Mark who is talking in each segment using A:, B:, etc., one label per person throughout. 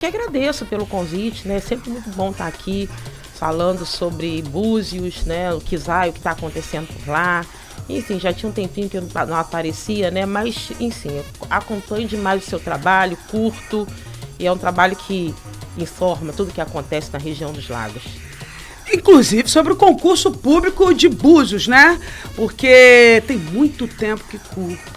A: Que agradeço pelo convite, né? É sempre muito bom estar aqui falando sobre Búzios, né? O Kizai, o que está acontecendo por lá. Enfim, já tinha um tempinho que eu não aparecia, né? Mas, enfim, eu acompanho demais o seu trabalho, curto, e é um trabalho que informa tudo o que acontece na região dos lagos.
B: Inclusive sobre o concurso público de Búzios, né? Porque tem muito tempo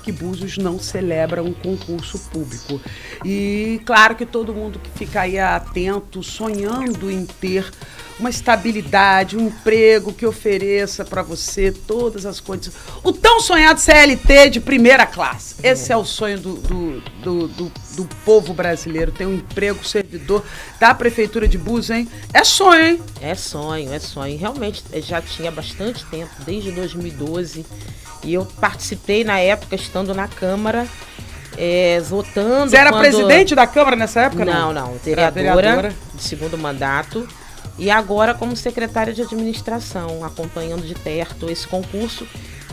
B: que Búzios não celebra um concurso público. E claro que todo mundo que fica aí atento, sonhando em ter uma estabilidade, um emprego que ofereça para você todas as condições. O tão sonhado CLT de primeira classe. Esse é o sonho do povo brasileiro, ter um emprego servidor da Prefeitura de Búzios, hein? É sonho, hein?
A: É sonho, é sonho. Realmente já tinha bastante tempo, desde 2012. E eu participei na época, estando na Câmara, votando.
B: Você era presidente da Câmara nessa época?
A: Não, vereadora de segundo mandato. E agora como secretária de administração, acompanhando de perto esse concurso.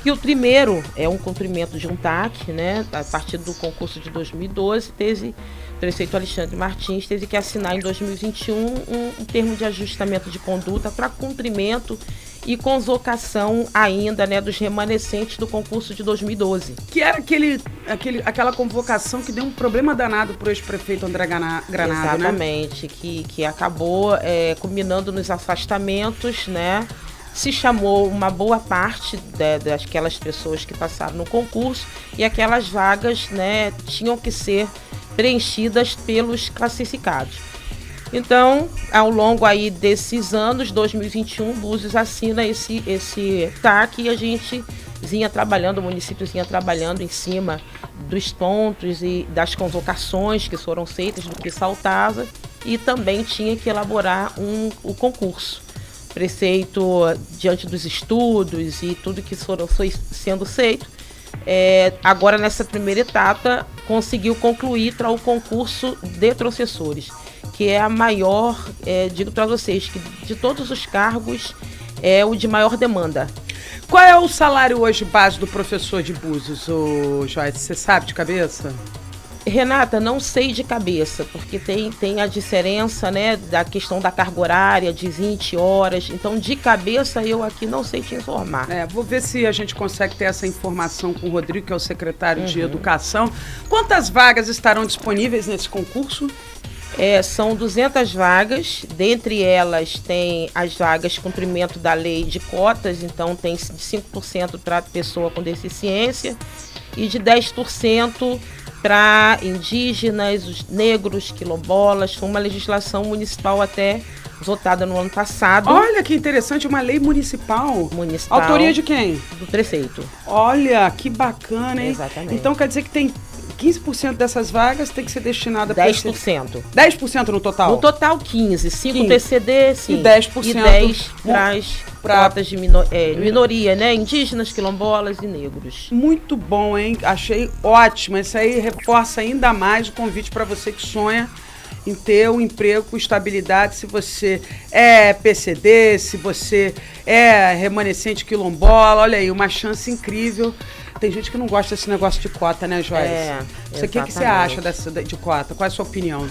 A: E o primeiro é um cumprimento de um TAC, né? A partir do concurso de 2012, o prefeito Alexandre Martins teve que assinar em 2021 um termo de ajustamento de conduta para cumprimento e convocação ainda, né, dos remanescentes do concurso de 2012.
B: Que era aquela convocação que deu um problema danado para o ex-prefeito André Granado,
A: exatamente,
B: né?
A: que acabou culminando nos afastamentos, né? Se chamou uma boa parte daquelas pessoas que passaram no concurso e aquelas vagas, né, tinham que ser preenchidas pelos classificados. Então, ao longo aí desses anos, 2021, Búzios assina esse TAC e a gente o município vinha trabalhando em cima dos pontos e das convocações que foram feitas do que faltava e também tinha que elaborar o concurso. O prefeito, diante dos estudos e tudo que foi sendo feito, agora nessa primeira etapa conseguiu concluir para o concurso de professores, que é a maior, digo para vocês, que de todos os cargos é o de maior demanda.
B: Qual é o salário hoje base do professor de Búzios, Joyce? Você sabe de cabeça?
A: Renata, não sei de cabeça, porque tem a diferença, né, da questão da carga horária de 20 horas. Então, de cabeça, eu aqui não sei te informar.
B: Vou ver se a gente consegue ter essa informação com o Rodrigo, que é o secretário de Educação. Quantas vagas estarão disponíveis nesse concurso?
A: São 200 vagas, dentre elas tem as vagas cumprimento da lei de cotas, então tem de 5% para pessoa com deficiência e de 10% para indígenas, os negros, quilombolas. Foi uma legislação municipal até votada no ano passado.
B: Olha que interessante, uma lei municipal. Autoria de quem?
A: Do prefeito.
B: Olha, que bacana, hein?
A: Exatamente.
B: Então quer dizer que tem 15% dessas vagas tem que ser destinada para
A: 10%.
B: 10% no total?
A: No total, 15%. 5% PCD, sim.
B: E 10%.
A: E 10% para cotas de minoria, né? Indígenas, quilombolas e negros.
B: Muito bom, hein? Achei ótimo. Isso aí reforça ainda mais o convite para você que sonha em ter um emprego com estabilidade. Se você é PCD, se você é remanescente quilombola, olha aí, uma chance incrível. Tem gente que não gosta desse negócio de cota, né, Joyce? O que você acha de cota? Qual é a sua opinião?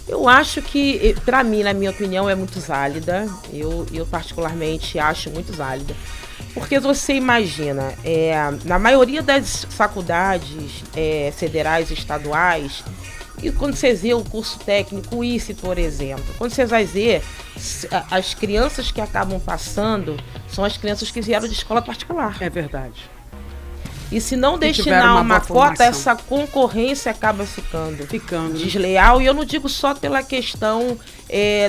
A: Eu acho que, para mim, na minha opinião, é muito válida. Eu particularmente acho muito válida. Porque você imagina, na maioria das faculdades federais e estaduais, e quando você vê o curso técnico, o IFE, por exemplo, quando você vai ver, as crianças que acabam passando são as crianças que vieram de escola particular.
B: É verdade.
A: E se não destinar uma cota, essa concorrência acaba ficando desleal. E eu não digo só pela questão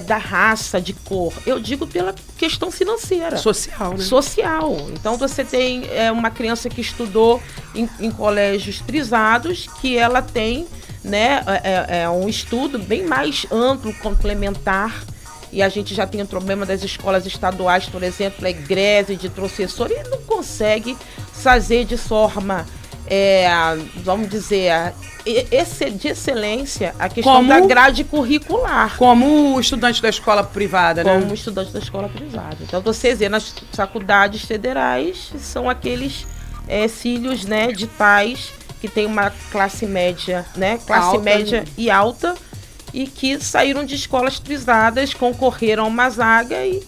A: da raça, de cor. Eu digo pela questão financeira.
B: Social, né?
A: Social. Então você tem uma criança que estudou em colégios privados, que ela tem, né, um estudo bem mais amplo, complementar. E a gente já tem o problema das escolas estaduais, por exemplo, greve de professor, e não consegue fazer de forma, vamos dizer, de excelência a questão da grade curricular.
B: Como o estudante da escola privada, né?
A: Como estudante da escola privada. Então, você vê nas faculdades federais, são aqueles filhos, né, de pais que têm uma classe média, né? Classe média e alta, e que saíram de escolas privadas, concorreram a uma zaga e,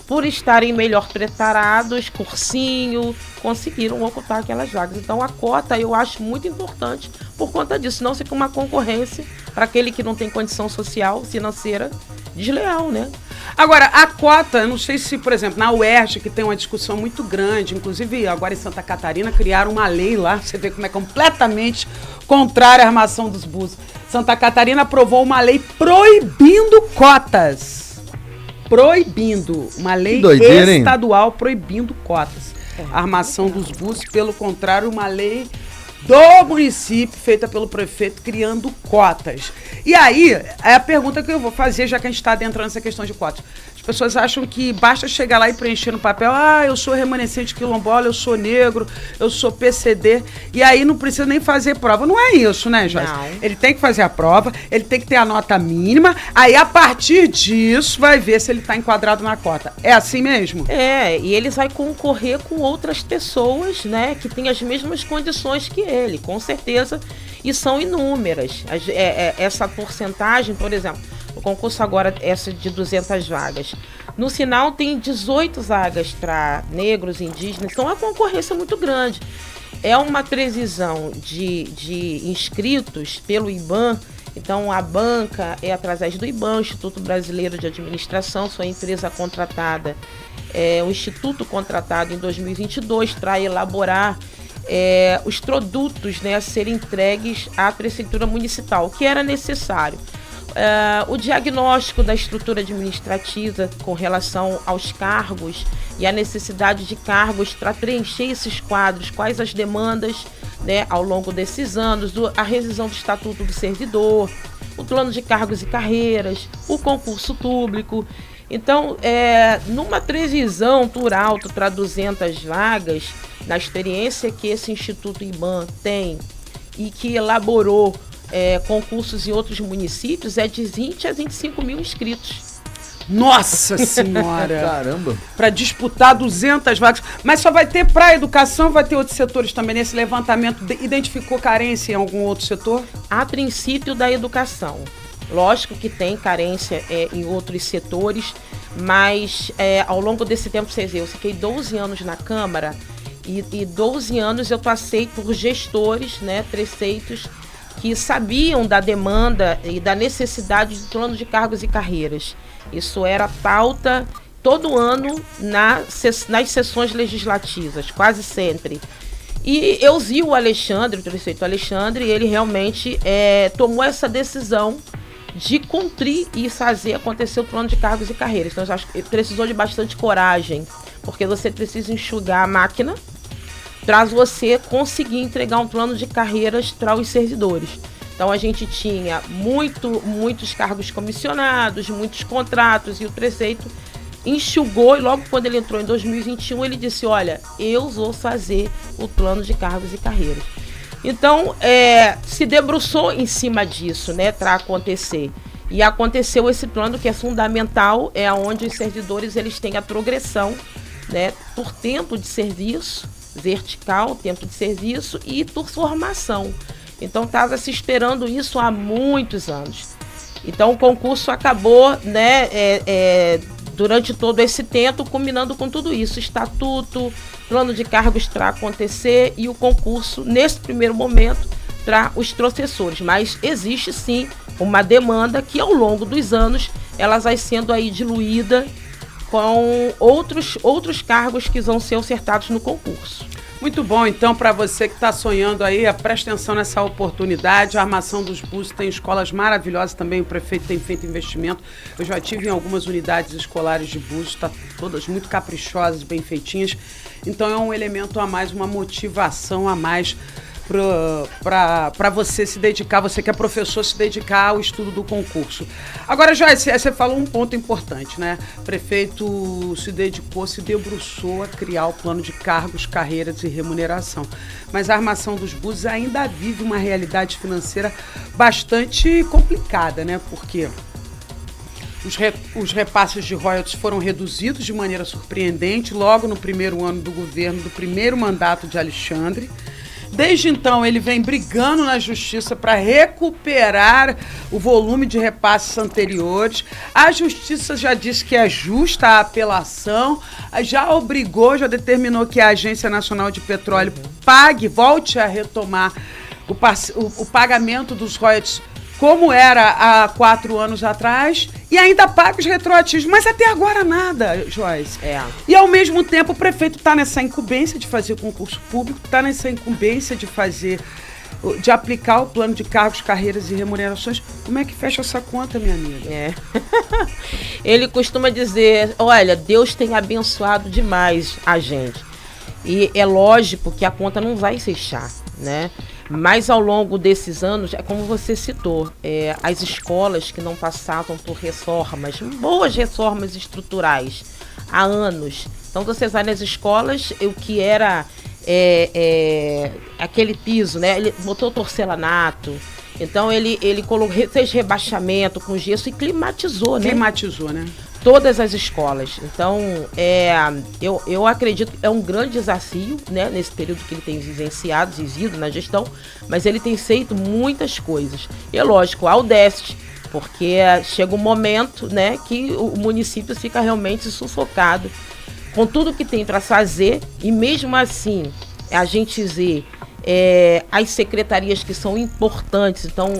A: por estarem melhor preparados, cursinho, conseguiram ocupar aquelas vagas. Então a cota eu acho muito importante por conta disso, não fica uma concorrência para aquele que não tem condição social, financeira, desleal, né?
B: Agora, a cota, eu não sei se, por exemplo, na UERJ, que tem uma discussão muito grande, inclusive agora em Santa Catarina, criaram uma lei lá, você vê como é completamente contrária à armação dos buses. Santa Catarina aprovou uma lei proibindo cotas. Proibindo. Uma lei
C: doideira,
B: estadual proibindo cotas. A armação dos buses, pelo contrário, uma lei do município, feita pelo prefeito, criando cotas. E aí, é a pergunta que eu vou fazer, já que a gente está adentrando nessa questão de cotas. As pessoas acham que basta chegar lá e preencher no papel, eu sou remanescente quilombola, eu sou negro, eu sou PCD, e aí não precisa nem fazer prova. Não é isso, né, Joyce?
A: Não.
B: Ele tem que fazer a prova, ele tem que ter a nota mínima, aí a partir disso vai ver se ele está enquadrado na cota. É assim mesmo?
A: E ele vai concorrer com outras pessoas, né, que têm as mesmas condições que ele, com certeza, e são inúmeras. Essa porcentagem, por exemplo, o concurso agora, essa de 200 vagas, no final tem 18 vagas para negros, indígenas, então a concorrência é muito grande. É uma previsão de inscritos pelo IBAN, então a banca é através do IBAN, Instituto Brasileiro de Administração, sua empresa contratada, o Instituto contratado em 2022 para elaborar os produtos, né, a serem entregues à Prefeitura Municipal, o que era necessário. O diagnóstico da estrutura administrativa com relação aos cargos e a necessidade de cargos para preencher esses quadros, quais as demandas, né, ao longo desses anos, a revisão do Estatuto do Servidor, o plano de cargos e carreiras, o concurso público. Então, numa previsão por alto para 200 vagas, na experiência que esse Instituto IBAN tem e que elaborou concursos em outros municípios, é de 20 a 25 mil inscritos.
B: Nossa Senhora!
C: Caramba!
B: Para disputar 200 vagas. Mas só vai ter para a educação, vai ter outros setores também. Nesse levantamento, identificou carência em algum outro setor?
A: A princípio, da educação. Lógico que tem carência em outros setores, mas ao longo desse tempo, vocês viram, eu fiquei 12 anos na Câmara e 12 anos eu passei por gestores, né, prefeitos, que sabiam da demanda e da necessidade de plano de cargos e carreiras. Isso era pauta todo ano nas sessões legislativas, quase sempre. E eu vi o Alexandre, o prefeito Alexandre, e ele realmente tomou essa decisão de cumprir e fazer acontecer o plano de cargos e carreiras. Então, eu acho que precisou de bastante coragem, porque você precisa enxugar a máquina para você conseguir entregar um plano de carreiras para os servidores. Então a gente tinha muitos cargos comissionados, muitos contratos, e o prefeito enxugou, e logo quando ele entrou em 2021, ele disse, olha, eu vou fazer o plano de cargos e carreiras. Então, se debruçou em cima disso, né, para acontecer. E aconteceu esse plano que é fundamental, é onde os servidores eles têm a progressão, né, por tempo de serviço, vertical, tempo de serviço e por formação. Então estava se esperando isso há muitos anos. Então o concurso acabou, né, durante todo esse tempo, combinando com tudo isso, estatuto, plano de cargos para acontecer e o concurso, nesse primeiro momento, para os professores. Mas existe sim uma demanda que ao longo dos anos ela vai sendo aí diluída com outros cargos que vão ser ofertados no concurso.
B: Muito bom, então, para você que está sonhando aí, presta atenção nessa oportunidade. A armação dos buses tem escolas maravilhosas também, o prefeito tem feito investimento. Eu já tive em algumas unidades escolares de buses, tá todas muito caprichosas, bem feitinhas. Então é um elemento a mais, uma motivação a mais para você se dedicar, você que é professor, se dedicar ao estudo do concurso. Agora, Joyce, você falou um ponto importante, né? O prefeito se dedicou, se debruçou a criar o plano de cargos, carreiras e remuneração. Mas a armação dos buses ainda vive uma realidade financeira bastante complicada, né? Porque os repasses de royalties foram reduzidos de maneira surpreendente logo no primeiro ano do governo, do primeiro mandato de Alexandre. Desde então, ele vem brigando na justiça para recuperar o volume de repasses anteriores. A justiça já disse que é justa a apelação, já obrigou, já determinou que a Agência Nacional de Petróleo volte a retomar o pagamento dos royalties como era há 4 anos atrás, e ainda paga os retroativos. Mas até agora nada, Joyce. E ao mesmo tempo o prefeito está nessa incumbência de fazer concurso público, está nessa incumbência de aplicar o plano de cargos, carreiras e remunerações. Como é que fecha essa conta, minha amiga?
A: Ele costuma dizer, olha, Deus tem abençoado demais a gente. E é lógico que a conta não vai fechar, né? Mas ao longo desses anos, é como você citou, as escolas que não passavam por reformas, boas reformas estruturais, há anos. Então você vai nas escolas, o que era aquele piso, né? Ele botou porcelanato, então ele fez rebaixamento com gesso e climatizou, né?
B: Climatizou, né?
A: Todas as escolas. Então, eu acredito que é um grande desafio, né, nesse período que ele tem vivido na gestão, mas ele tem feito muitas coisas. E é lógico, há o déficit, porque chega um momento, né, que o município fica realmente sufocado com tudo que tem para fazer, e mesmo assim, a gente vê as secretarias que são importantes. Então,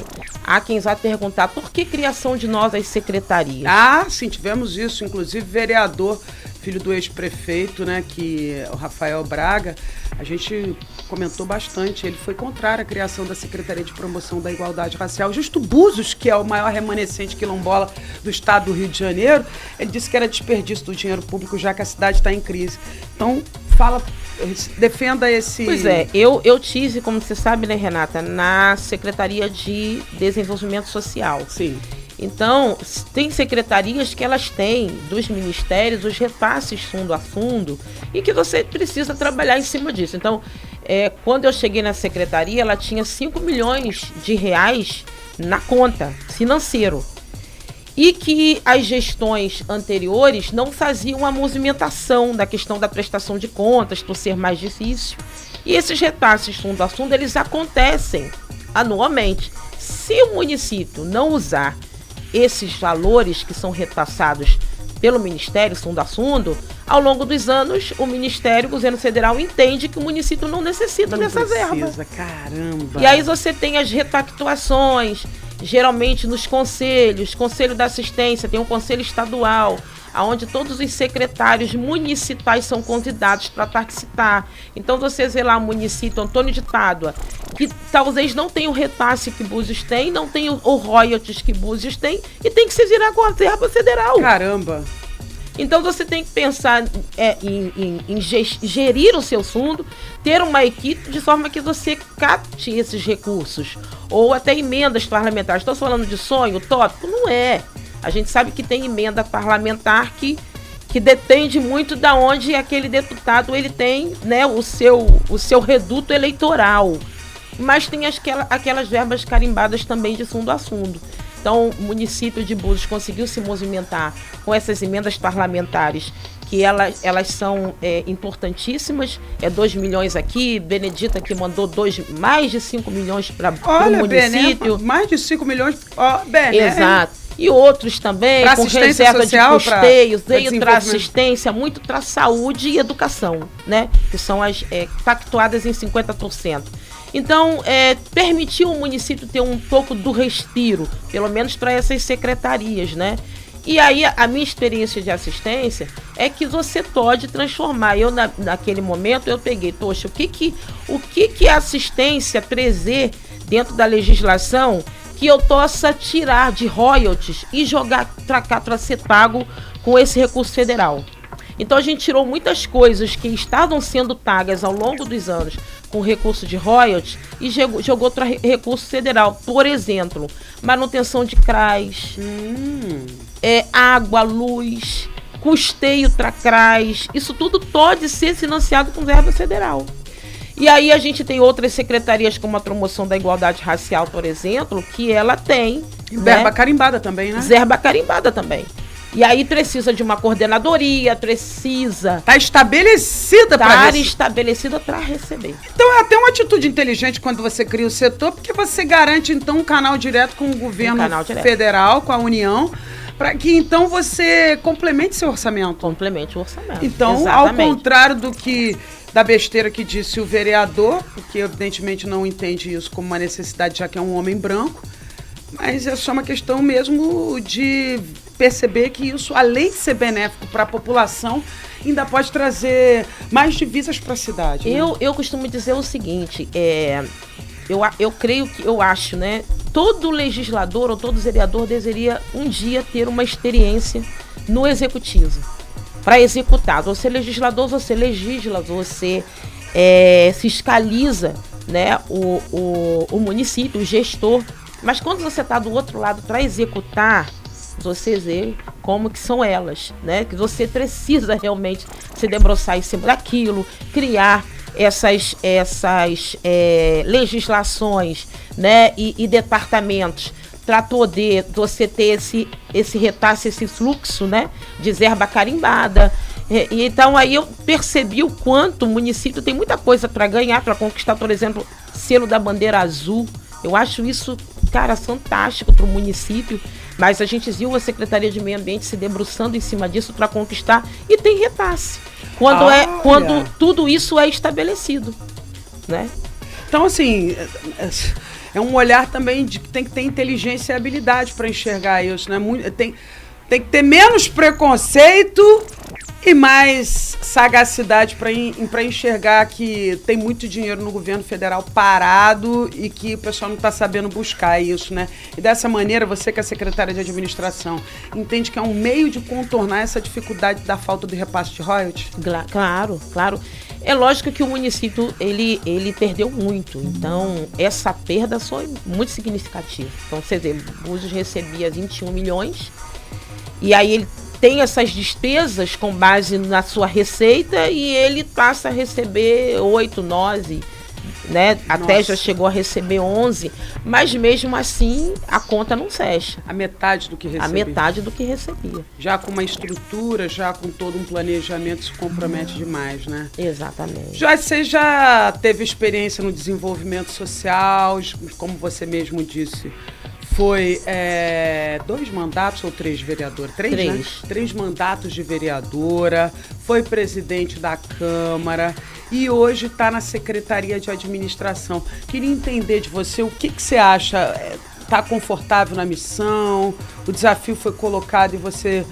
A: há quem vai perguntar por que criação de novas secretarias?
B: Sim, tivemos isso, inclusive vereador, filho do ex-prefeito, né, que é o Rafael Braga, a gente comentou bastante, ele foi contrário à criação da Secretaria de Promoção da Igualdade Racial. Justo Búzios, que é o maior remanescente quilombola do estado do Rio de Janeiro, ele disse que era desperdício do dinheiro público, já que a cidade está em crise. Então, defenda esse...
A: Pois é, eu tive, como você sabe, né, Renata, na Secretaria de Desenvolvimento Social.
B: Sim.
A: Então, tem secretarias que elas têm, dos ministérios, os repasses fundo a fundo, e que você precisa trabalhar em cima disso. Então, quando eu cheguei na secretaria, ela tinha 5 milhões de reais na conta financeiro. E que as gestões anteriores não faziam a movimentação da questão da prestação de contas, por ser mais difícil. E esses repasses fundo a fundo, eles acontecem anualmente. Se o município não usar esses valores que são repassados pelo Ministério, fundo a fundo, ao longo dos anos, o Ministério, o governo federal, entende que o município não necessita dessa verba.
B: Caramba!
A: E aí você tem as repactuações, geralmente nos conselhos, Conselho da Assistência, tem um conselho estadual, onde todos os secretários municipais são convidados para participar. Então você vê lá o município Antônio de Pádua, que talvez não tenha o repasse que Búzios tem, não tenha o royalties que Búzios tem, e tem que se virar com a verba federal.
B: Caramba!
A: Então você tem que pensar em gerir o seu fundo, ter uma equipe de forma que você capte esses recursos, ou até emendas parlamentares. Estou falando de sonho utópico? Não é. A gente sabe que tem emenda parlamentar que depende muito da onde aquele deputado ele tem, né, o seu reduto eleitoral. Mas tem aquelas verbas carimbadas também de fundo a fundo. Então, o município de Búzios conseguiu se movimentar com essas emendas parlamentares, que elas são importantíssimas. 2 milhões aqui, Benedita que mandou mais de 5 milhões para o município.
B: Bené, mais de 5 milhões, Bené.
A: Exato. E outros também, com reserva de custeios, veio para assistência, muito para saúde e educação, né? Que são as pactuadas em 50%. Então, permitiu o município ter um pouco do respiro, pelo menos para essas secretarias, né? E aí, a minha experiência de assistência é que você pode transformar. Eu, naquele momento, eu peguei, poxa, o que a assistência prevê dentro da legislação que eu possa tirar de royalties e jogar para cá para ser pago com esse recurso federal. Então a gente tirou muitas coisas que estavam sendo pagas ao longo dos anos com recurso de royalties e jogou para recurso federal. Por exemplo, manutenção de CRAS, água, luz, custeio para CRAS, isso tudo pode ser financiado com verba federal. E aí a gente tem outras secretarias como a Promoção da Igualdade Racial, por exemplo, que ela tem...
B: Verba carimbada também, né?
A: Verba carimbada também. E aí precisa de uma coordenadoria, precisa...
B: Está estabelecida para
A: estabelecida para receber.
B: Então é até uma atitude inteligente quando você cria o setor, porque você garante, então, um canal direto com o governo federal, com a União, para que, então, você complemente seu orçamento.
A: Complemente o orçamento.
B: Então, exatamente. Ao contrário da besteira que disse o vereador, porque evidentemente não entende isso como uma necessidade, já que é um homem branco, mas é só uma questão mesmo de perceber que isso, além de ser benéfico para a população, ainda pode trazer mais divisas para a cidade.
A: Né? Eu costumo dizer o seguinte, eu acho, né? Todo legislador ou todo vereador deveria um dia ter uma experiência no executivo, para executar. Você é legislador, você legisla, você fiscaliza, né, o município, o gestor. Mas quando você está do outro lado para executar, você vê como que são elas, né? Que você precisa realmente se debruçar em cima daquilo, criar essas legislações, né? E departamentos para poder você ter esse repasse, esse fluxo, né? De verba carimbada. Então aí eu percebi o quanto o município tem muita coisa para ganhar, para conquistar, por exemplo, selo da bandeira azul. Eu acho isso, cara, fantástico para o município, mas a gente viu a Secretaria de Meio Ambiente se debruçando em cima disso para conquistar, e tem repasse, quando tudo isso é estabelecido, né?
B: Então, assim, é um olhar também de que tem que ter inteligência e habilidade para enxergar isso, né? Tem que ter menos preconceito e mais sagacidade para enxergar que tem muito dinheiro no governo federal parado e que o pessoal não está sabendo buscar isso, né? E dessa maneira, você que é secretária de administração, entende que é um meio de contornar essa dificuldade da falta de repasse de royalties?
A: Claro. É lógico que o município, ele perdeu muito, então essa perda foi muito significativa. Então, você vê, Búzios recebia 21 milhões, e aí ele tem essas despesas com base na sua receita e ele passa a receber 8, 9, né? Até já chegou a receber 11, mas mesmo assim a conta não fecha.
B: A metade do que recebia.
A: A metade do que recebia.
B: Já com uma estrutura, já com todo um planejamento, se compromete demais, né?
A: Exatamente.
B: Você já teve experiência no desenvolvimento social, como você mesmo disse, foi 2 mandatos ou 3 vereadora? 3, né? 3 mandatos de vereadora, foi presidente da Câmara e hoje está na Secretaria de Administração. Queria entender de você o que você acha. Está confortável na missão? O desafio foi colocado e você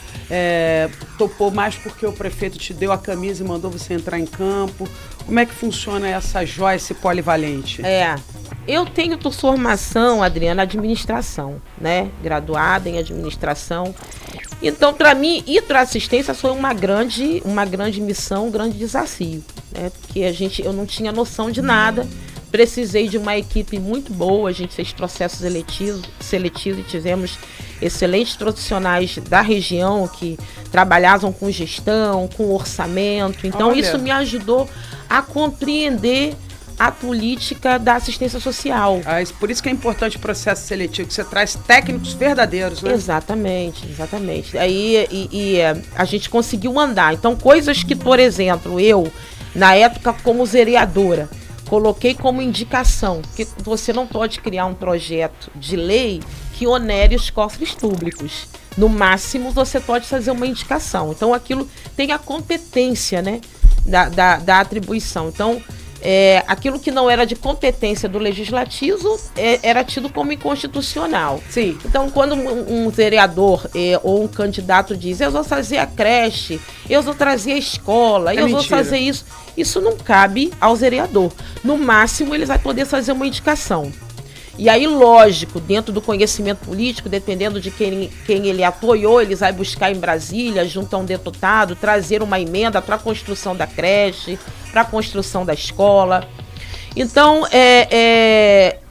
B: topou mais porque o prefeito te deu a camisa e mandou você entrar em campo. Como é que funciona essa joia, esse polivalente?
A: Eu tenho por formação, Adriana, administração, né? Graduada em administração. Então, para mim, ir para assistência foi uma grande missão, um grande desafio, né? Porque eu não tinha noção de nada. Precisei de uma equipe muito boa, a gente fez processos seletivos e tivemos excelentes profissionais da região que trabalhavam com gestão, com orçamento. Então, isso me ajudou a compreender a política da assistência social.
B: Por isso que é importante o processo seletivo, que você traz técnicos verdadeiros, né?
A: Exatamente. Aí a gente conseguiu andar. Então, coisas que, por exemplo, eu, na época como vereadora, coloquei como indicação, que você não pode criar um projeto de lei que onere os cofres públicos. No máximo, você pode fazer uma indicação. Então, aquilo tem a competência, né, da atribuição. Então, aquilo que não era de competência do legislativo era tido como inconstitucional.
B: Sim.
A: Então, quando um vereador ou um candidato diz, eu vou fazer a creche, eu vou trazer a escola, vou fazer isso não cabe ao vereador. No máximo, ele vai poder fazer uma indicação. E aí, lógico, dentro do conhecimento político, dependendo de quem ele apoiou, ele vai buscar em Brasília, junto a um deputado, trazer uma emenda para a construção da creche, para a construção da escola. Então,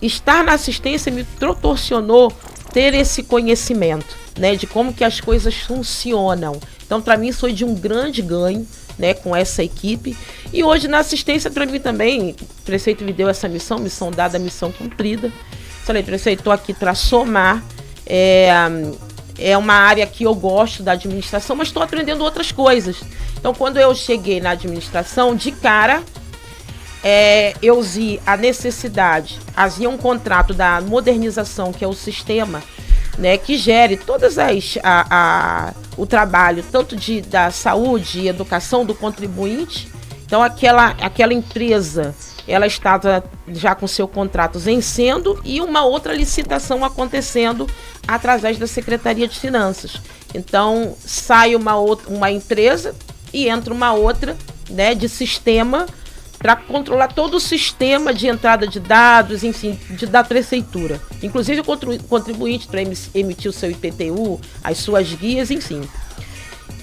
A: estar na assistência me proporcionou ter esse conhecimento, né, de como que as coisas funcionam. Então, para mim, foi de um grande ganho, né, com essa equipe. E hoje, na assistência, para mim também, o prefeito me deu essa missão dada, missão cumprida. Falei, prefeito, estou aqui para somar é uma área que eu gosto da administração, mas estou aprendendo outras coisas. Então, quando eu cheguei na administração, de cara, eu vi a necessidade, havia um contrato da modernização, que é o sistema, né, que gere todas o trabalho, tanto da saúde e educação do contribuinte. Então, aquela empresa, ela estava já com seu contrato vencendo e uma outra licitação acontecendo através da Secretaria de Finanças. Então, sai uma empresa e entra uma outra, né, de sistema, para controlar todo o sistema de entrada de dados, enfim, da prefeitura. Inclusive o contribuinte para emitir o seu IPTU, as suas guias, enfim.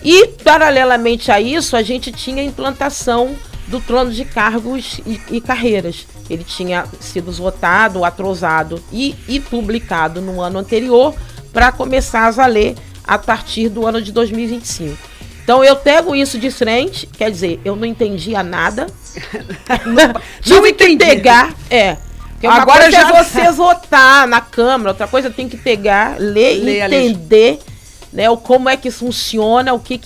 A: E, paralelamente a isso, a gente tinha a implantação do plano de cargos e carreiras. Ele tinha sido votado, atrasado e publicado no ano anterior para começar a valer a partir do ano de 2025. Então, eu pego isso de frente, quer dizer, eu não entendia nada. Tive que pegar, agora já é você votar na Câmara, outra coisa tem que pegar, ler e entender, né, como é que funciona, o que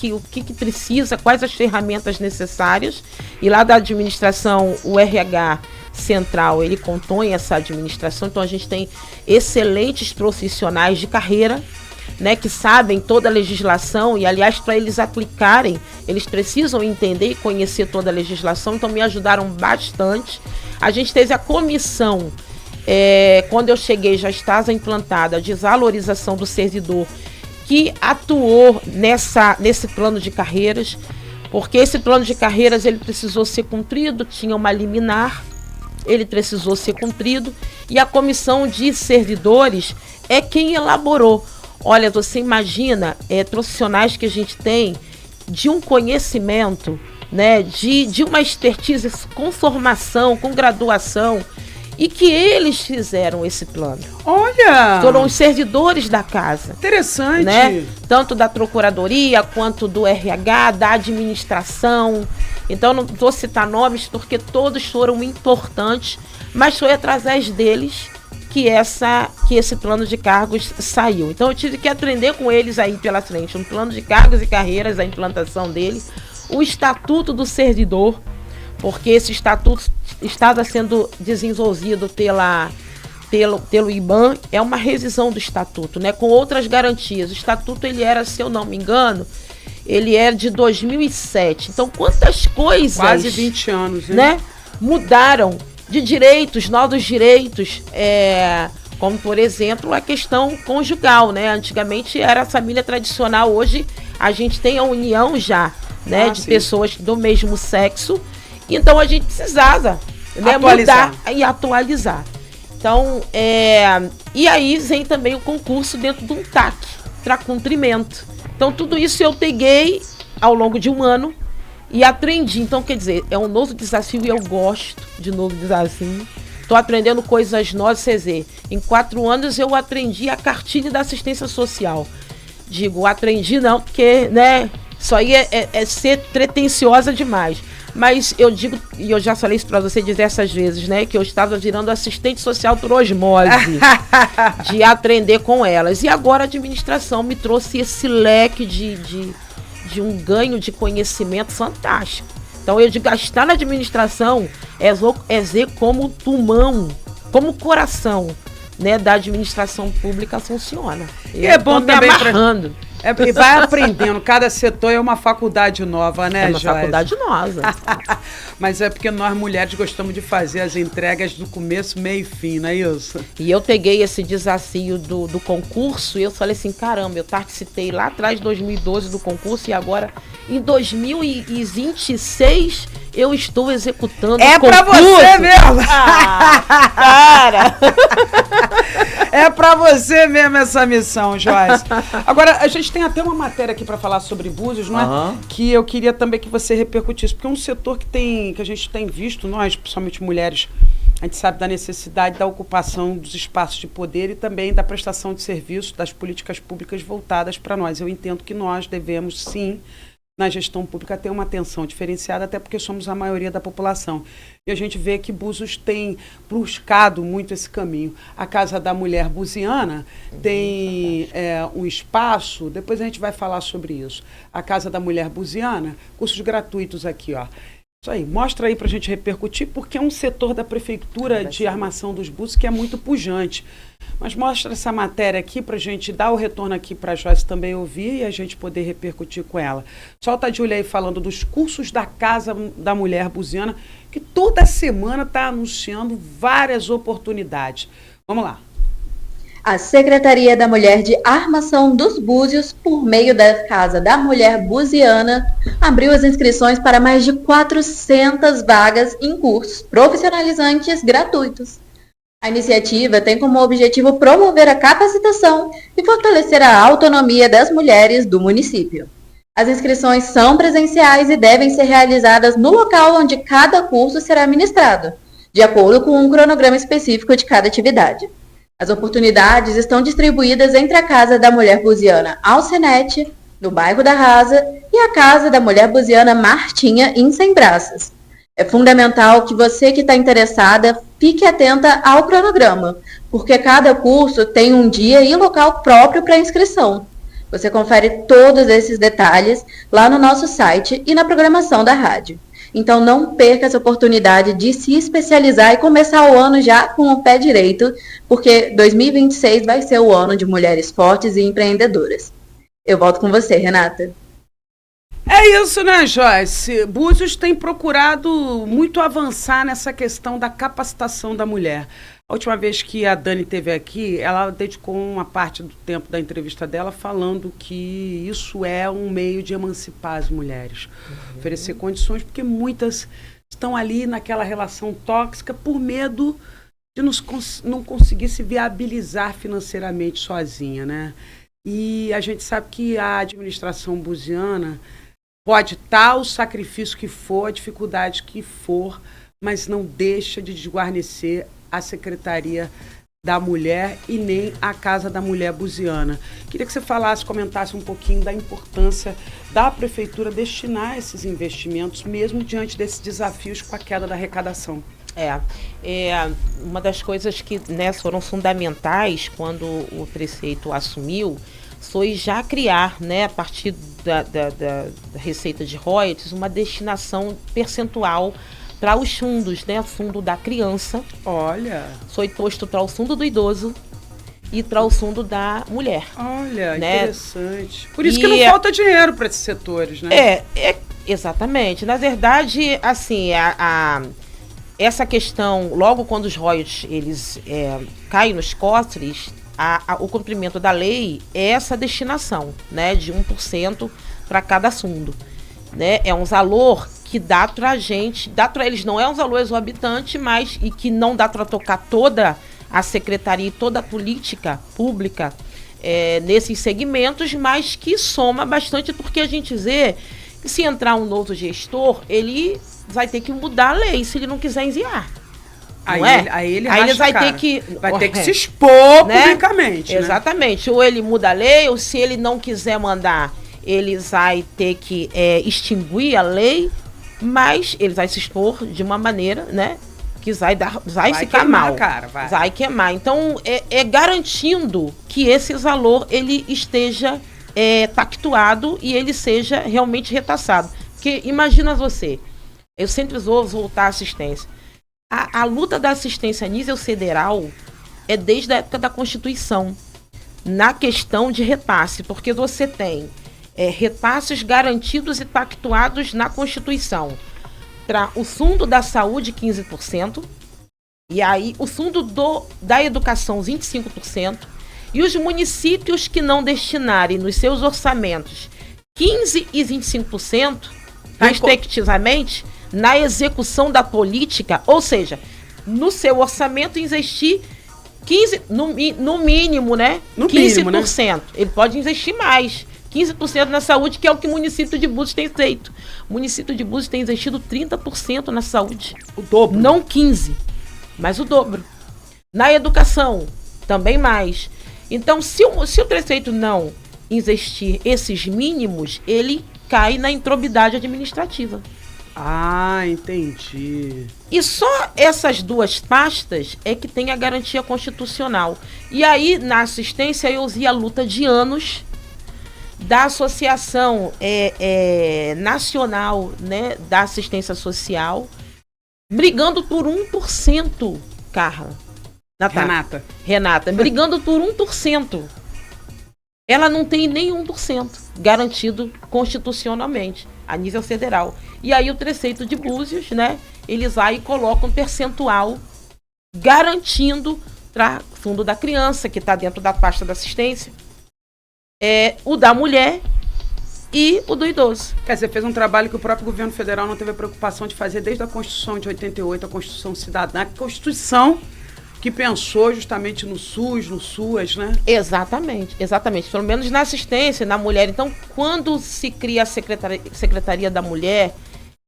A: precisa, quais as ferramentas necessárias. E lá da administração, o RH central, ele compõe essa administração, então a gente tem excelentes profissionais de carreira, né, que sabem toda a legislação, e aliás, para eles aplicarem, eles precisam entender e conhecer toda a legislação, então me ajudaram bastante. A gente teve a comissão, quando eu cheguei já estava implantada a desvalorização do servidor, que atuou nesse plano de carreiras, porque esse plano de carreiras ele precisou ser cumprido, tinha uma liminar, ele precisou ser cumprido, e a comissão de servidores é quem elaborou. Olha, você imagina profissionais que a gente tem de um conhecimento, né, de uma expertise com formação, com graduação, e que eles fizeram esse plano.
B: Olha!
A: Foram os servidores da casa.
B: Interessante.
A: Né? Tanto da Procuradoria, quanto do RH, da administração. Então, não vou citar nomes, porque todos foram importantes, mas foi através deles que esse plano de cargos saiu. Então eu tive que aprender com eles aí pela frente, um plano de cargos e carreiras, a implantação dele, o estatuto do servidor, porque esse estatuto estava sendo desenvolvido pelo IBAN, é uma revisão do estatuto, né, com outras garantias. O estatuto, ele era, se eu não me engano, ele é de 2007. Então, quantas coisas...
B: Quase 20 anos,
A: né, mudaram de direitos, novos direitos, como, por exemplo, a questão conjugal, né? Antigamente era a família tradicional, hoje a gente tem a união já, né, de pessoas do mesmo sexo, então a gente precisava, né, mudar e atualizar. Então, e aí vem também o concurso dentro de um TAC, para cumprimento. Então, tudo isso eu peguei ao longo de um ano, e aprendi. Então, quer dizer, é um novo desafio e eu gosto de novo desafio. Estou aprendendo coisas novas, você vê. Em 4 anos eu aprendi a cartilha da assistência social. Digo, aprendi não, porque, né, isso aí é ser pretensiosa demais. Mas eu digo, e eu já falei isso para você diversas vezes, né, que eu estava virando assistente social por osmose, de aprender com elas. E agora a administração me trouxe esse leque de um ganho de conhecimento fantástico. Então, eu digo, estar na administração é ver como o pulmão, como o coração, né, da administração pública funciona.
B: E é bom também amarrando. E vai aprendendo, cada setor é uma faculdade nova, né, Joyce?
A: É uma faculdade nova.
B: Mas é porque nós mulheres gostamos de fazer as entregas do começo, meio e fim, não é isso?
A: E eu peguei esse desafio do concurso e eu falei assim, caramba, eu participei lá atrás, 2012, do concurso, e agora, em 2026, eu estou executando o concurso.
B: É pra você mesmo!
A: Cara!
B: É pra você mesmo essa missão, Joyce. Agora, a gente tem até uma matéria aqui para falar sobre Búzios, não é? Que eu queria também que você repercutisse, porque é um setor que a gente tem visto, nós, principalmente mulheres, a gente sabe da necessidade da ocupação dos espaços de poder e também da prestação de serviço das políticas públicas voltadas para nós. Eu entendo que nós devemos, sim, na gestão pública tem uma atenção diferenciada, até porque somos a maioria da população. E a gente vê que Búzios tem buscado muito esse caminho. A Casa da Mulher Buziana tem um espaço, depois a gente vai falar sobre isso. A Casa da Mulher Buziana, cursos gratuitos aqui, ó. Isso aí, mostra aí para a gente repercutir, porque é um setor da Prefeitura de Armação dos Búzios que é muito pujante. Mas mostra essa matéria aqui para a gente dar o retorno aqui para a Joyce também ouvir e a gente poder repercutir com ela. Solta a Júlia aí falando dos cursos da Casa da Mulher Buziana, que toda semana está anunciando várias oportunidades. Vamos lá.
C: A Secretaria da Mulher de Armação dos Búzios, por meio da Casa da Mulher Buziana, abriu as inscrições para mais de 400 vagas em cursos profissionalizantes gratuitos. A iniciativa tem como objetivo promover a capacitação e fortalecer a autonomia das mulheres do município. As inscrições são presenciais e devem ser realizadas no local onde cada curso será ministrado, de acordo com um cronograma específico de cada atividade. As oportunidades estão distribuídas entre a Casa da Mulher Buziana Alcenete, no bairro da Rasa, e a Casa da Mulher Buziana Martinha, em Sembraças. É fundamental que você que está interessada fique atenta ao cronograma, porque cada curso tem um dia e local próprio para inscrição. Você confere todos esses detalhes lá no nosso site e na programação da rádio. Então não perca essa oportunidade de se especializar e começar o ano já com o pé direito, porque 2026 vai ser o ano de mulheres fortes e empreendedoras. Eu volto com você, Renata.
B: É isso, né, Joyce? Búzios tem procurado muito avançar nessa questão da capacitação da mulher. A última vez que a Dani esteve aqui, ela dedicou uma parte do tempo da entrevista dela falando que isso é um meio de emancipar as mulheres. Oferecer condições, porque muitas estão ali naquela relação tóxica por medo de não conseguir se viabilizar financeiramente sozinha, né? E a gente sabe que a administração buziana pode estar o sacrifício que for, a dificuldade que for, mas não deixa de desguarnecer a Secretaria da Mulher e nem a Casa da Mulher Buziana. Queria que você comentasse um pouquinho da importância da Prefeitura destinar esses investimentos, mesmo diante desses desafios com a queda da arrecadação.
A: Uma das coisas que, né, foram fundamentais quando o prefeito assumiu foi já criar, né, a partir da receita de royalties, uma destinação percentual para os fundos, né? Fundo da criança.
B: Olha.
A: Foi posto para o fundo do idoso e para o fundo da mulher.
B: Olha, né? Interessante. Por isso
A: e
B: que não falta dinheiro para esses setores, né?
A: Exatamente. Na verdade, assim, essa questão, logo quando os royalties eles caem nos cofres, o cumprimento da lei é essa destinação, né? De 1% para cada fundo, né? É um valor que dá pra gente, dá pra eles, não é um valor exorbitante, mas e que não dá para tocar toda a secretaria e toda a política pública nesses segmentos, mas que soma bastante, porque a gente vê que se entrar um novo gestor, ele vai ter que mudar a lei se ele não quiser enviar.
B: Aí ele vai ter que se expor, né, publicamente.
A: Exatamente. Né? Ou ele muda a lei, ou se ele não quiser mandar, ele vai ter que extinguir a lei, mas ele vai se expor de uma maneira, né, que vai ficar mal. Vai queimar. Então, garantindo que esse valor ele esteja pactuado e ele seja realmente retaçado. Porque imagina você, eu sempre vou voltar à assistência. A luta da assistência a nível federal é desde a época da Constituição, na questão de repasse, porque você tem repasses garantidos e pactuados na Constituição. Para o Fundo da Saúde, 15%, e aí o Fundo da Educação, 25%, e os municípios que não destinarem nos seus orçamentos 15% e 25%, respectivamente, na execução da política, ou seja, no seu orçamento investir 15%, no mínimo, né?
B: No
A: 15%.
B: Mínimo, né?
A: Ele pode investir mais. 15% na saúde, que é o que o município de Búzios tem feito. O município de Búzios tem investido 30% na saúde.
B: O dobro.
A: Não 15%, mas o dobro. Na educação, também mais. Então, se o prefeito não investir esses mínimos, ele cai na improbidade administrativa.
B: Ah, entendi.
A: E só essas duas pastas é que tem a garantia constitucional. E aí, na assistência, eu usei a luta de anos da Associação Nacional, né, da Assistência Social, brigando por 1%, Carla. Renata, brigando por 1%. Ela não tem nem 1% garantido constitucionalmente, a nível federal. E aí o prefeito de Búzios, né, eles vai e colocam um percentual garantindo para o fundo da criança, que está dentro da pasta da assistência, o da mulher e o do idoso.
B: Quer dizer, fez um trabalho que o próprio governo federal não teve a preocupação de fazer desde a Constituição de 88, a Constituição Cidadã, a Constituição que pensou justamente no SUS, no SUAS, né?
A: Exatamente. Pelo menos na assistência, na mulher. Então, quando se cria a Secretaria da Mulher,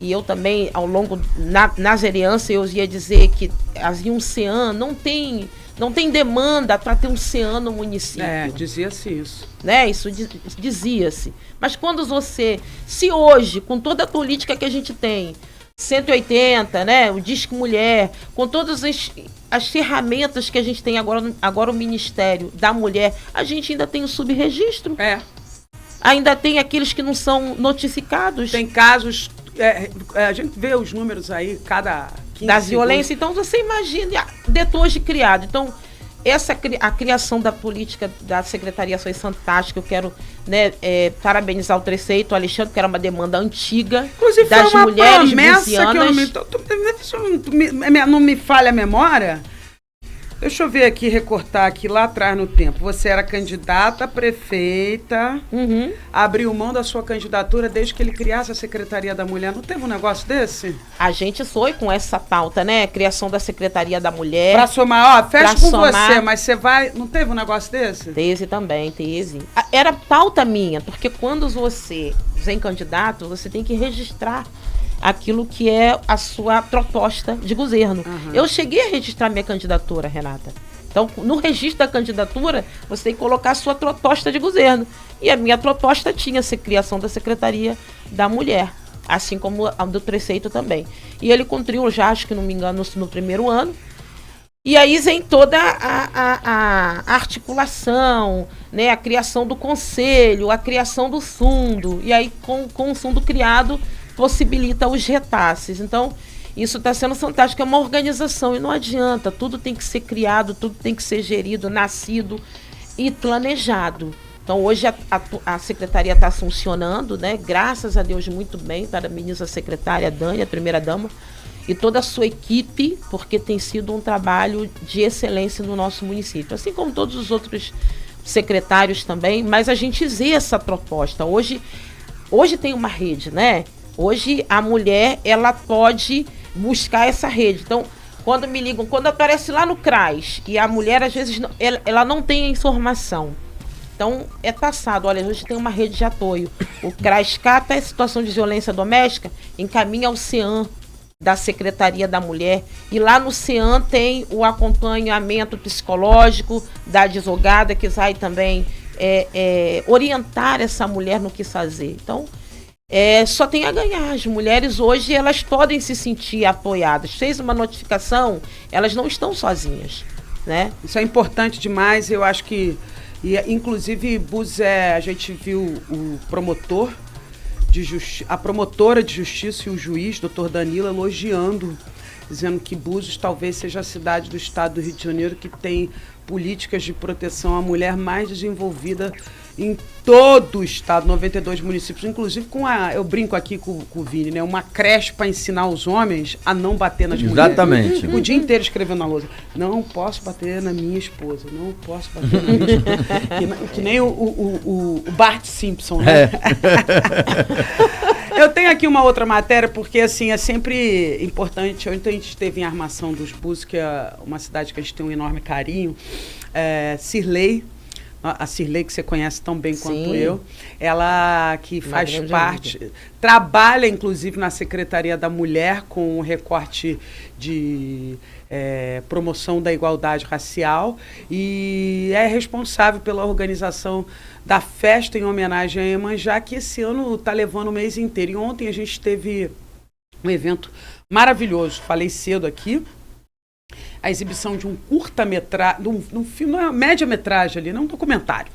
A: e eu também, ao longo, na vereança, eu ia dizer que havia um CEAM, não tem demanda para ter um CEAM no município.
B: Dizia-se isso.
A: Né? Isso dizia-se. Mas quando se hoje, com toda a política que a gente tem, 180, né, o Disque Mulher, com todas as ferramentas que a gente tem agora o Ministério da Mulher, a gente ainda tem o subregistro. Ainda tem aqueles que não são notificados.
B: Tem casos, a gente vê os números aí, cada 15
A: da violência. Então, você imagina, depois de criado. Então, a criação da política da Secretaria foi fantástica. Eu quero, né, parabenizar o prefeito Alexandre, que era uma demanda antiga.
B: Inclusive,
A: das
B: foi uma
A: mulheres
B: buzianas. Não me falha a memória. Deixa eu ver aqui, recortar aqui lá atrás no tempo. Você era candidata a prefeita, abriu mão da sua candidatura desde que ele criasse a Secretaria da Mulher. Não teve um negócio desse?
A: A gente foi com essa pauta, né? Criação da Secretaria da Mulher.
B: Pra somar, fecha com você, mas você vai... Não teve um negócio desse?
A: Teve também, teve. Era pauta minha, porque quando você vem candidato, você tem que registrar aquilo que é a sua proposta de governo. Eu cheguei a registrar minha candidatura, Renata. Então, no registro da candidatura, você tem que colocar a sua proposta de governo. E a minha proposta tinha a criação da Secretaria da Mulher, assim como a do prefeito também. E ele cumpriu já, acho que não me engano, no primeiro ano. E aí vem toda a articulação, né, a criação do conselho, a criação do fundo. E aí, com o fundo criado, possibilita os retasses. Então, isso está sendo fantástico. É uma organização e não adianta. Tudo tem que ser criado, tudo tem que ser gerido, nascido e planejado. Então, hoje a secretaria está funcionando, né? Graças a Deus, muito bem. Parabenizo a secretária Dani, a primeira-dama, e toda a sua equipe, porque tem sido um trabalho de excelência no nosso município. Assim como todos os outros secretários também, mas a gente vê essa proposta. Hoje tem uma rede, né? Hoje a mulher, ela pode buscar essa rede. Então, quando me ligam, quando aparece lá no CRAS, e a mulher, às vezes, ela não tem a informação. Então, é passado, olha, hoje tem uma rede de apoio. O CRAS capta a situação de violência doméstica, encaminha ao CEAM da Secretaria da Mulher, e lá no CEAM tem o acompanhamento psicológico da advogada, que vai também orientar essa mulher no que fazer. Então, só tem a ganhar. As mulheres hoje, elas podem se sentir apoiadas. Fez uma notificação, elas não estão sozinhas, né?
B: Isso é importante demais. Eu acho que, inclusive, Búzios, a gente viu o promotor a promotora de justiça e o juiz, doutor Danilo, elogiando, dizendo que Búzios talvez seja a cidade do estado do Rio de Janeiro que tem políticas de proteção à mulher mais desenvolvida em todo o estado, 92 municípios, inclusive eu brinco aqui com o Vini, né? Uma creche para ensinar os homens a não bater nas mulheres.
D: Exatamente.
B: O dia inteiro escrevendo na lousa. Não posso bater na minha esposa, não posso bater na minha esposa. que nem o Bart Simpson, né? Eu tenho aqui uma outra matéria, porque assim, é sempre importante. Ontem a gente esteve em Armação dos Búzios, que é uma cidade que a gente tem um enorme carinho. Cirlei a Cirlei, que você conhece tão bem quanto
A: Sim.
B: eu, ela que faz
A: grande
B: parte,
A: amiga.
B: trabalha inclusive na Secretaria da Mulher com o recorte de promoção da igualdade racial e é responsável pela organização da festa em homenagem a Iemanjá, que esse ano está levando o mês inteiro. E ontem a gente teve um evento maravilhoso, falei cedo aqui, a exibição de um curta-metragem, de um filme, uma média-metragem ali, não um documentário.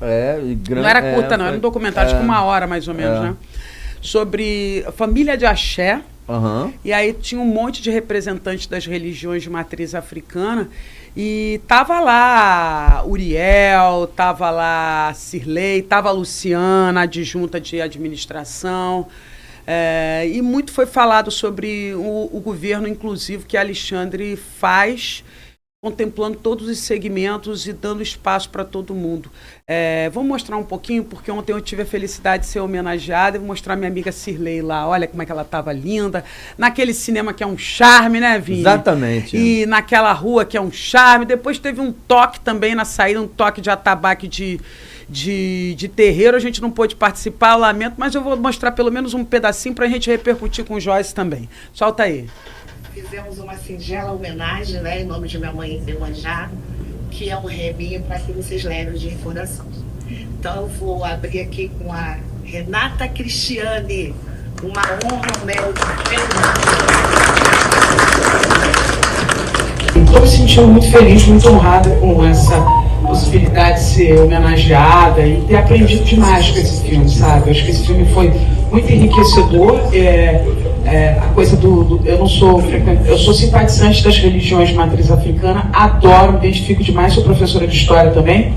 B: Não era curta, não, era um documentário de 1 hora mais ou menos, né? Sobre a família de axé. E aí tinha um monte de representantes das religiões de matriz africana e tava lá Uriel, tava lá Cirlei, tava a Luciana, adjunta de administração. E muito foi falado sobre o governo inclusivo que Alexandre faz, contemplando todos os segmentos e dando espaço para todo mundo. Vamos mostrar um pouquinho, porque ontem eu tive a felicidade de ser homenageada, e vou mostrar minha amiga Cirlei lá, olha como é que ela estava linda, naquele cinema que é um charme, né, Vini?
D: Exatamente.
B: E naquela rua que é um charme, depois teve um toque também na saída, um toque de atabaque de terreiro, a gente não pôde participar, eu lamento, mas eu vou mostrar pelo menos um pedacinho para a gente repercutir com o Joyce também. Solta aí.
E: Fizemos uma singela homenagem, né, em nome de minha mãe Iemanjá, que é um reminho para que vocês levem de recordação. Então eu vou abrir aqui com a Renata Cristiane, uma honra, um mérito.
B: Estou me sentindo muito feliz, muito honrada com essa possibilidade de ser homenageada e ter aprendido demais com esse filme, sabe? Eu acho que esse filme foi muito enriquecedor. A coisa eu sou simpatizante das religiões de matriz africana, adoro, me identifico demais, sou professora de história também.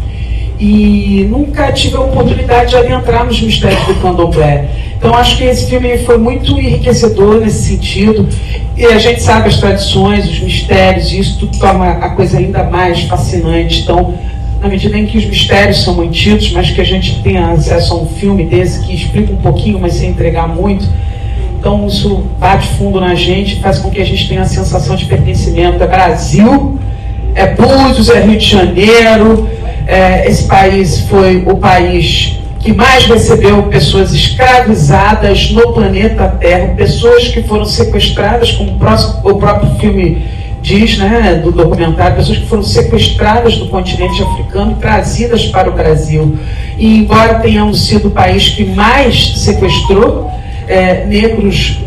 B: E nunca tive a oportunidade de adentrar nos mistérios do candomblé. Então acho que esse filme foi muito enriquecedor nesse sentido. E a gente sabe as tradições, os mistérios, e isso tudo torna a coisa ainda mais fascinante. Então, na medida em que os mistérios são mantidos, mas que a gente tenha acesso a um filme desse que explica um pouquinho, mas sem entregar muito, então isso bate fundo na gente, faz com que a gente tenha a sensação de pertencimento. É Brasil, é Búzios, é Rio de Janeiro. Esse país foi o país que mais recebeu pessoas escravizadas no planeta Terra, pessoas que foram sequestradas, como o próprio filme diz, né, do documentário, pessoas que foram sequestradas do continente africano e trazidas para o Brasil. E embora tenhamos sido o país que mais sequestrou negros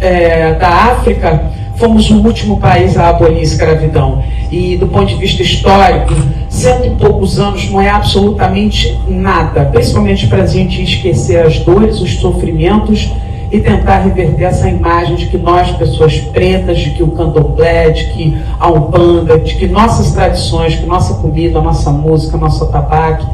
B: da África, fomos o último país a abolir a escravidão. E do ponto de vista histórico, 100 e poucos anos não é absolutamente nada, principalmente para a gente esquecer as dores, os sofrimentos e tentar reverter essa imagem de que nós, pessoas pretas, de que o candomblé, de que a umbanda, de que nossas tradições, que nossa comida, nossa música, nosso tabaco,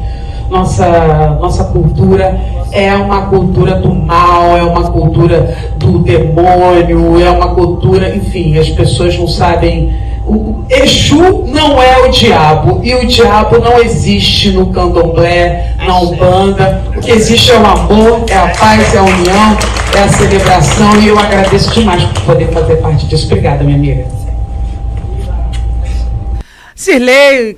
B: nossa cultura é uma cultura do mal, é uma cultura do demônio, é uma cultura, enfim, as pessoas não sabem. O Exu não é o diabo, e o diabo não existe no candomblé, na umbanda. O que existe é o amor, é a paz, é a união, é a celebração, e eu agradeço demais por poder fazer parte disso. Obrigada, minha amiga. Cirlei,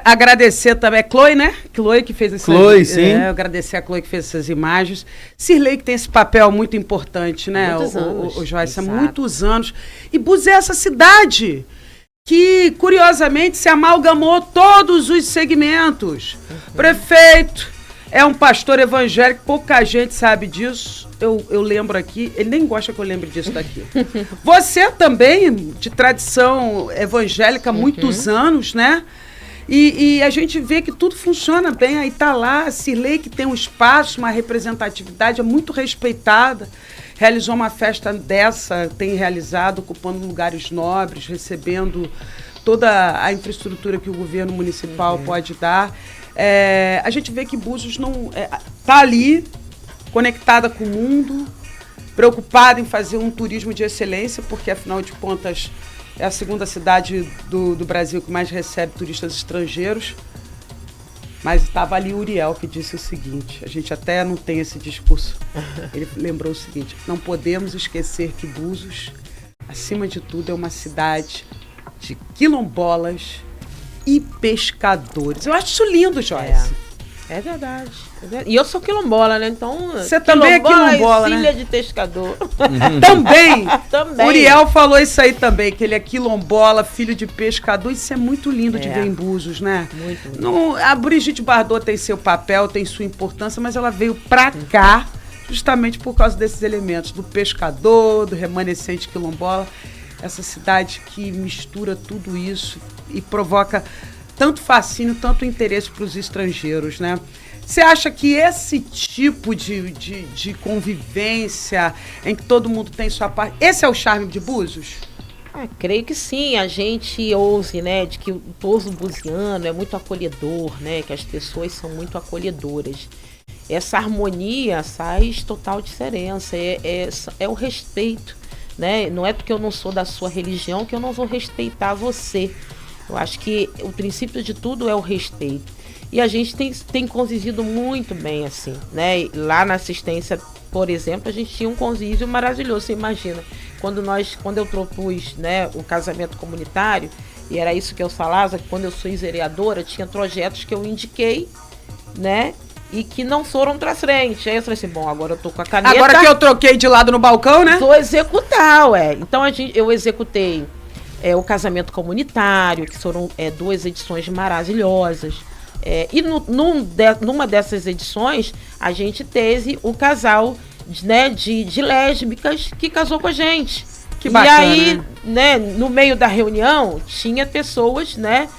B: agradecer também, é Chloe, né? Chloe que fez essas
D: Chloe, sim.
B: Agradecer a Chloe que fez essas imagens. Cirlei que tem esse papel muito importante, né?
A: Muitos anos,
B: o Joyce, há
A: exato.
B: muitos anos. E Búzios é essa cidade que, curiosamente, se amalgamou todos os segmentos. Prefeito é um pastor evangélico, pouca gente sabe disso. Eu lembro aqui, ele nem gosta que eu lembre disso daqui. Você também, de tradição evangélica há muitos anos, né? E a gente vê que tudo funciona bem. Aí tá lá a Cirlei, que tem um espaço, uma representatividade, é muito respeitada. Realizou uma festa dessa, tem realizado, ocupando lugares nobres, recebendo toda a infraestrutura que o governo municipal pode dar. A gente vê que Búzios não tá ali, conectada com o mundo, preocupada em fazer um turismo de excelência, porque, afinal de contas, é a segunda cidade do Brasil que mais recebe turistas estrangeiros. Mas estava ali Uriel, que disse o seguinte, a gente até não tem esse discurso, ele lembrou o seguinte: não podemos esquecer que Búzios, acima de tudo, é uma cidade de quilombolas e pescadores. Eu acho isso lindo, Joyce.
A: É verdade. E eu sou quilombola, né? Então.
B: Você também é quilombola, né?
A: Filha de pescador.
B: Também.
A: Também.
B: Uriel falou isso aí também, que ele é quilombola, filho de pescador. Isso é muito lindo de ver em Búzios, né?
A: Muito.
B: Não, a Brigitte Bardot tem seu papel, tem sua importância, mas ela veio pra cá justamente por causa desses elementos, do pescador, do remanescente quilombola. Essa cidade que mistura tudo isso e provoca tanto fascínio, tanto interesse para os estrangeiros, né? Você acha que esse tipo de convivência em que todo mundo tem sua parte, esse é o charme de Búzios?
A: Creio que sim, a gente ouve, né, de que o povo buziano é muito acolhedor, né, que as pessoas são muito acolhedoras. Essa harmonia faz total diferença, é o respeito, né? Não é porque eu não sou da sua religião que eu não vou respeitar você. Eu acho que o princípio de tudo é o respeito. E a gente tem convivido muito bem, assim, né? Lá na assistência, por exemplo, a gente tinha um convívio maravilhoso. Você imagina, quando eu propus, né, o casamento comunitário, e era isso que eu falava, que quando eu sou vereadora, tinha projetos que eu indiquei, né? E que não foram pra frente. Aí eu falei assim, bom, agora eu tô com a caneta.
B: Agora que eu troquei de lado no balcão, né?
A: Vou executar, ué. Então eu executei o casamento comunitário, que foram 2 edições maravilhosas. E numa dessas edições, a gente teve o casal, né, de lésbicas que casou com a gente.
B: Que bacana.
A: E aí, né, no meio da reunião, tinha pessoas, né,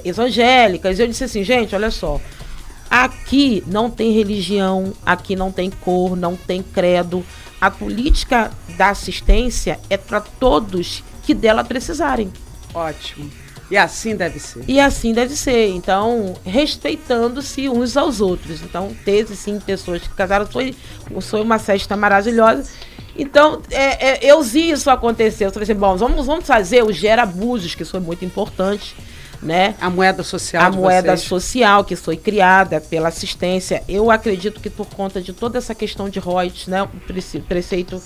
A: evangélicas. Eu disse assim, gente, olha só, aqui não tem religião, aqui não tem cor, não tem credo. A política da assistência é para todos que dela precisarem.
B: Ótimo. E assim deve ser.
A: E assim deve ser. Então, respeitando-se uns aos outros. Então, teve sim pessoas que casaram. Foi uma festa maravilhosa. Então, eu vi isso acontecer. Eu falei assim, bom, vamos fazer o Gera Búzios, que foi muito importante, né?
B: A moeda social.
A: A moeda social que foi criada pela assistência. Eu acredito que por conta de toda essa questão de royalties, né, o prefeito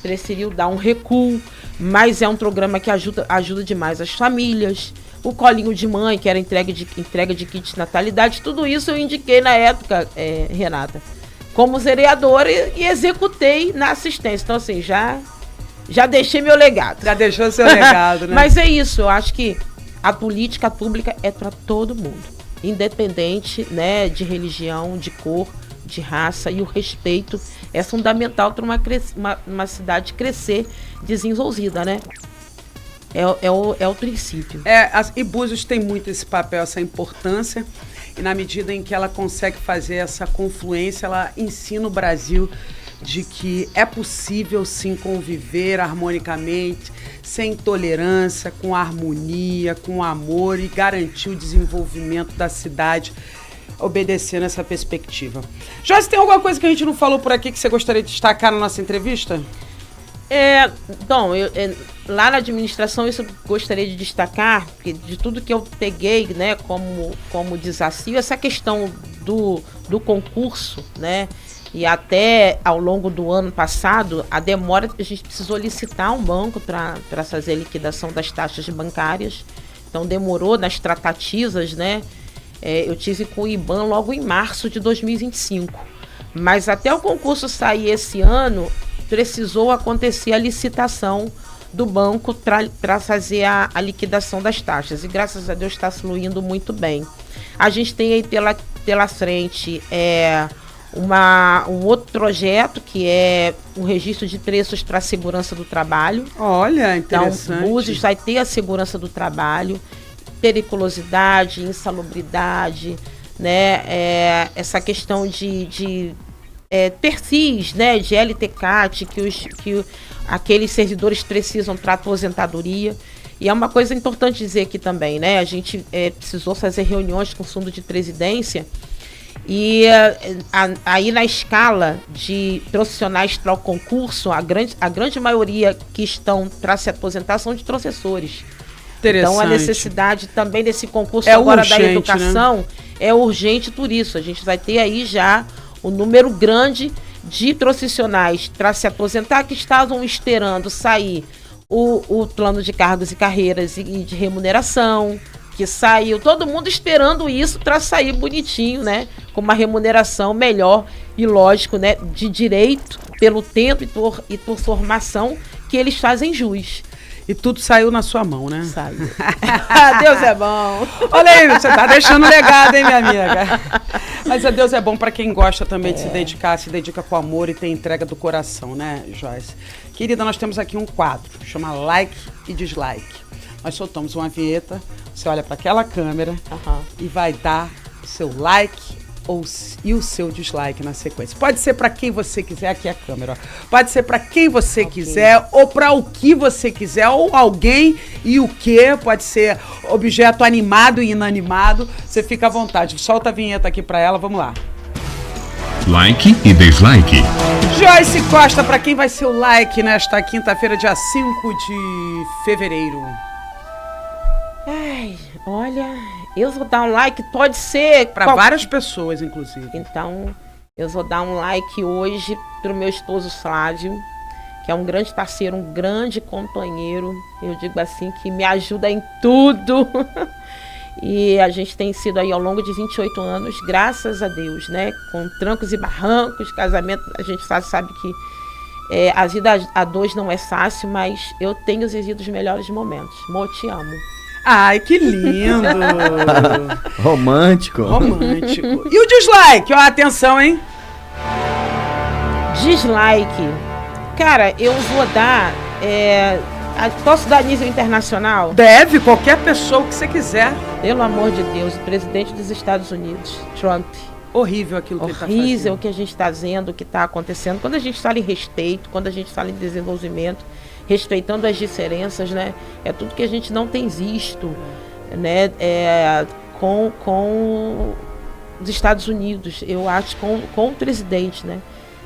A: preferiu dar um recuo, mas é um programa que ajuda demais as famílias. O colinho de mãe, que era entrega de kit de natalidade, tudo isso eu indiquei na época, Renata, como vereadora e executei na assistência. Então, assim, já deixei meu legado.
B: Já deixou seu legado, né?
A: Mas é isso, eu acho que a política pública é para todo mundo, independente, né, de religião, de cor, de raça, e o respeito é fundamental para uma cidade crescer desenvolvida, né? É o princípio.
B: E Búzios tem muito esse papel, essa importância, e na medida em que ela consegue fazer essa confluência, ela ensina o Brasil de que é possível sim conviver harmonicamente, sem intolerância, com harmonia, com amor, e garantir o desenvolvimento da cidade obedecendo essa perspectiva. Joyce, tem alguma coisa que a gente não falou por aqui que você gostaria de destacar na nossa entrevista?
A: Bom, lá na administração isso eu gostaria de destacar, porque de tudo que eu peguei, né, como desafio, essa questão do concurso, né, e até ao longo do ano passado, a demora, a gente precisou licitar um banco para fazer a liquidação das taxas bancárias, então demorou nas tratativas, né. Eu tive com o IBAN logo em março de 2025, mas até o concurso sair esse ano, precisou acontecer a licitação do banco para fazer a liquidação das taxas, e graças a Deus está fluindo muito bem. A gente tem aí pela frente um outro projeto, que é um registro de preços para a segurança do trabalho.
B: Olha, interessante.
A: Então, Búzios vai ter a segurança do trabalho, periculosidade, insalubridade, né? Essa questão de perfis, né, de LTCAT que aqueles servidores precisam para aposentadoria. E é uma coisa importante dizer aqui também, né? A gente precisou fazer reuniões com o fundo de previdência, e aí na escala de profissionais para o concurso, a grande maioria que estão para se aposentar são de professores. Então a necessidade também desse concurso agora urgente, da educação, né? É urgente por isso. A gente vai ter aí já um número grande de profissionais para se aposentar que estavam esperando sair o plano de cargos e carreiras e de remuneração, que saiu, todo mundo esperando isso para sair bonitinho, né? Com uma remuneração melhor e, lógico, né? De direito, pelo tempo e por formação que eles fazem jus.
B: E tudo saiu na sua mão, né?
A: Saiu. Deus é bom.
B: Olha aí, você tá deixando legado, hein, minha amiga? Mas Deus é bom para quem gosta também de se dedicar, se dedica com amor e tem entrega do coração, né, Joyce? Querida, nós temos aqui um quadro, chama Like e Dislike. Nós soltamos uma vinheta, você olha para aquela câmera e vai dar o seu like e o seu dislike na sequência. Pode ser para quem você quiser, aqui é a câmera, ó. Pode ser para quem você quiser, ou para o que você quiser, ou alguém e o que, pode ser objeto animado e inanimado, você fica à vontade. Solta a vinheta aqui para ela, vamos lá.
D: Like e dislike.
B: Joyce Costa, para quem vai ser o like nesta quinta-feira, dia 5 de fevereiro?
A: Ai, olha, eu vou dar um like, pode ser...
B: Para várias pessoas, inclusive.
A: Então, eu vou dar um like hoje pro meu esposo Flávio, que é um grande parceiro, um grande companheiro, eu digo assim, que me ajuda em tudo. E a gente tem sido aí ao longo de 28 anos, graças a Deus, né? Com trancos e barrancos, casamento, a gente sabe que a vida a dois não é fácil, mas eu tenho vivido os melhores momentos. Mo, te amo.
B: Ai, que lindo!
F: Romântico.
B: E o dislike? Ó, atenção, hein?
A: Dislike. Cara, eu vou dar... posso dar a nível internacional?
B: Deve, qualquer pessoa que você quiser.
A: Pelo amor de Deus, o presidente dos Estados Unidos, Trump.
B: Horrível aquilo que ele está fazendo.
A: Horrível o que a gente está vendo, o que está acontecendo. Quando a gente fala em respeito, quando a gente fala em desenvolvimento, respeitando as diferenças, né? É tudo que a gente não tem visto, né? Com os Estados Unidos, eu acho, com o presidente, né?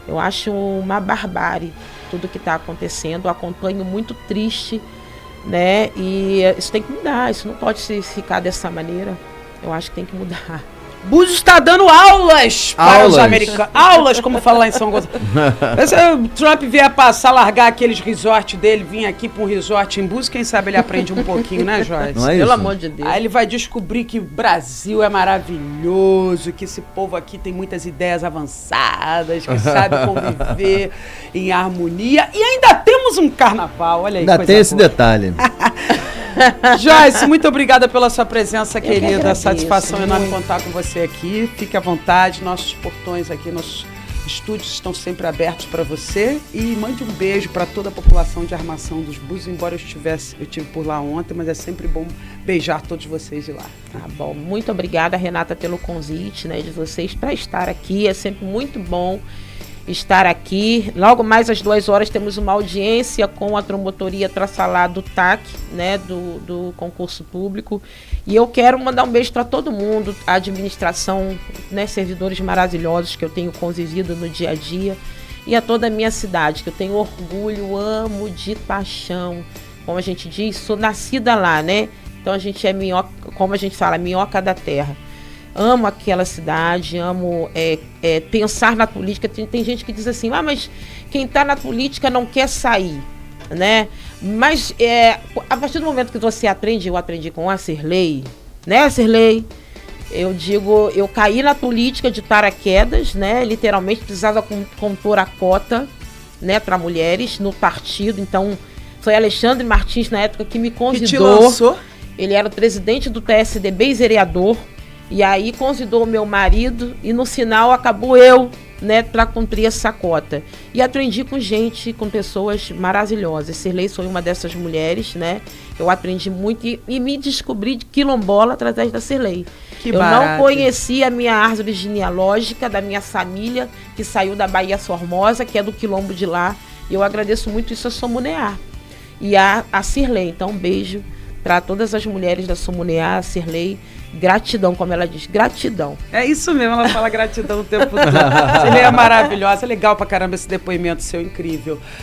A: Eu acho uma barbárie tudo que está acontecendo. Eu acompanho muito triste, né? E isso tem que mudar, isso não pode ficar dessa maneira. Eu acho que tem que mudar.
B: Búzios está dando aulas para os americanos. Aulas, como fala lá em São Gonçalo. Se o Trump vier passar, largar aqueles resorts dele, vir aqui para um resort em Búzios, quem sabe ele aprende um pouquinho, né, Joyce?
F: Não é isso?
A: Pelo amor de Deus.
B: Aí ele vai descobrir que o Brasil é maravilhoso, que esse povo aqui tem muitas ideias avançadas, que sabe conviver em harmonia. E ainda temos um carnaval, olha aí.
F: Ainda tem esse detalhe.
B: Joyce, muito obrigada pela sua presença, querida.
A: agradeço,
B: Satisfação enorme
A: muito.
B: contar com você aqui. Fique à vontade, nossos portões aqui, nossos estúdios estão sempre abertos para você. E mande um beijo para toda a população de Armação dos Búzios, embora eu estive por lá ontem, mas é sempre bom beijar todos vocês de lá.
A: Tá bom, muito obrigada, Renata, pelo convite, né, de vocês para estar aqui. É sempre muito bom estar aqui. Logo mais às 2 horas temos uma audiência com a promotoria Traçalá do TAC, né, do concurso público. E eu quero mandar um beijo para todo mundo, a administração, né, servidores maravilhosos que eu tenho convivido no dia a dia, e a toda a minha cidade, que eu tenho orgulho, amo de paixão. Como a gente diz, sou nascida lá, né? Então a gente é minhoca, como a gente fala, minhoca da terra. Amo aquela cidade, amo pensar na política. Tem gente que diz assim, mas quem está na política não quer sair, né? Mas a partir do momento que você aprende, eu aprendi com a Cirlei, né, Cirlei? Eu digo, eu caí na política de paraquedas, né? Literalmente precisava compor a cota, né, para mulheres no partido. Então foi Alexandre Martins na época que me convidou.
B: Que te lançou?
A: Ele era o presidente do PSDB e vereador. E aí convidou o meu marido e no final acabou eu, né, para cumprir essa cota. E aprendi com gente, com pessoas maravilhosas. Cirlei foi uma dessas mulheres, né? Eu aprendi muito e me descobri de quilombola através da Cirlei.
B: Que
A: eu
B: barato.
A: não conhecia a minha árvore genealógica da minha família, que saiu da Bahia Formosa, que é do quilombo de lá. E eu agradeço muito isso a Somuneá e a Cirlei. Então um beijo para todas as mulheres da Somuneá, a Cirlei. Gratidão, como ela diz, gratidão.
B: É isso mesmo, ela fala gratidão o tempo todo. Ele é maravilhosa, é legal pra caramba esse depoimento seu, incrível.